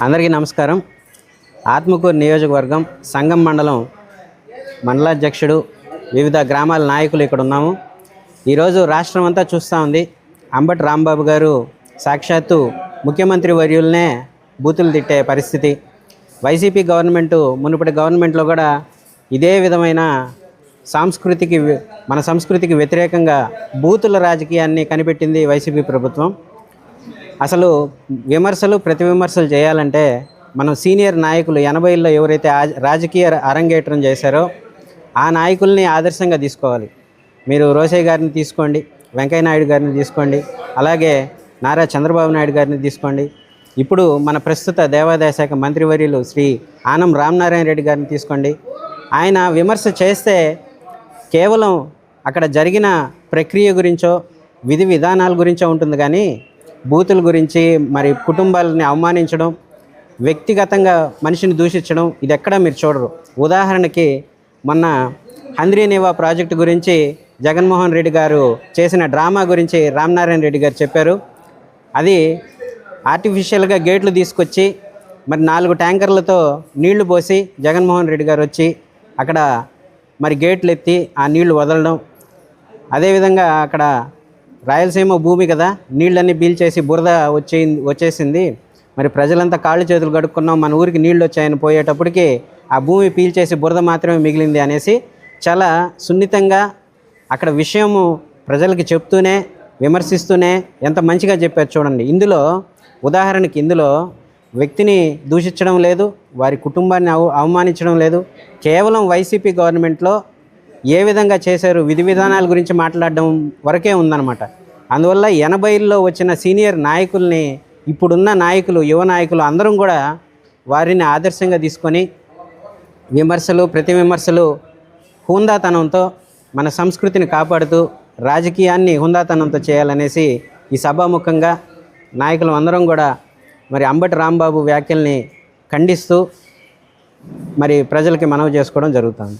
అందరికీ నమస్కారం. ఆత్మకూరు నియోజకవర్గం సంగం మండలం మండలాధ్యక్షుడు, వివిధ గ్రామాల నాయకులు ఇక్కడ ఉన్నాము. ఈరోజు రాష్ట్రం అంతా చూస్తూ ఉంది. అంబటి రాంబాబు గారు సాక్షాత్తు ముఖ్యమంత్రి వర్యులనే బూతులు తిట్టే పరిస్థితి. వైసీపీ గవర్నమెంటు మునుపటి గవర్నమెంట్లో కూడా ఇదే విధమైన మన సంస్కృతికి వ్యతిరేకంగా బూతుల రాజకీయాన్ని కనిపెట్టింది వైసీపీ ప్రభుత్వం. అసలు ప్రతి విమర్శలు చేయాలంటే మనం సీనియర్ నాయకులు 80ల్లో ఎవరైతే రాజకీయ అరంగేట్రం చేశారో ఆ నాయకుల్ని ఆదర్శంగా తీసుకోవాలి. మీరు రోసయ్య గారిని తీసుకోండి, వెంకయ్య నాయుడు గారిని తీసుకోండి, అలాగే నారా చంద్రబాబు నాయుడు గారిని తీసుకోండి. ఇప్పుడు మన ప్రస్తుత దేవాదాయ శాఖ మంత్రివర్యులు శ్రీ ఆనం రామనారాయణ రెడ్డి గారిని తీసుకోండి. ఆయన విమర్శ చేస్తే కేవలం అక్కడ జరిగిన ప్రక్రియ గురించో విధి విధానాల గురించో ఉంటుంది, కానీ బూతుల గురించి మరి కుటుంబాలని అవమానించడం, వ్యక్తిగతంగా మనిషిని దూషించడం ఇది ఎక్కడా మీరు చూడరు. ఉదాహరణకి మొన్న హంద్రీనేవా ప్రాజెక్టు గురించి జగన్మోహన్ రెడ్డి గారు చేసిన డ్రామా గురించి రామనారాయణ రెడ్డి గారు చెప్పారు. అది ఆర్టిఫిషియల్గా గేట్లు తీసుకొచ్చి మరి 4 ట్యాంకర్లతో నీళ్లు పోసి జగన్మోహన్ రెడ్డి గారు వచ్చి అక్కడ మరి గేట్లు ఎత్తి ఆ నీళ్లు వదలడం. అదేవిధంగా అక్కడ రాయలసీమ భూమి కదా, నీళ్ళన్నీ పీల్చేసి బురద వచ్చేసింది, మరి ప్రజలంతా కాళ్ళు చేతులు కడుక్కున్నాం, మన ఊరికి నీళ్ళు వచ్చాయని పోయేటప్పటికి ఆ భూమి పీల్చేసి బురద మాత్రమే మిగిలింది అనేసి చాలా సున్నితంగా అక్కడ విషయము ప్రజలకి చెప్తూనే విమర్శిస్తూనే ఎంత మంచిగా చెప్పారు చూడండి. ఉదాహరణకి ఇందులో వ్యక్తిని దూషించడం లేదు, వారి కుటుంబాన్ని అవమానించడం లేదు. కేవలం వైసీపీ గవర్నమెంట్లో ఏ విధంగా చేశారు విధి విధానాల గురించి మాట్లాడడం వరకే ఉందన్నమాట. అందువల్ల 80ల్లో వచ్చిన సీనియర్ నాయకుల్ని ఇప్పుడున్న నాయకులు, యువ నాయకులు అందరం కూడా వారిని ఆదర్శంగా తీసుకొని ప్రతి విమర్శలు హుందాతనంతో మన సంస్కృతిని కాపాడుతూ రాజకీయాన్ని హుందాతనంతో చేయాలనేసి ఈ సభాముఖంగా నాయకులు అందరం కూడా మరి అంబటి రాంబాబు వ్యాఖ్యల్ని ఖండిస్తూ మరి ప్రజలకి మనవి చేసుకోవడం జరుగుతుంది.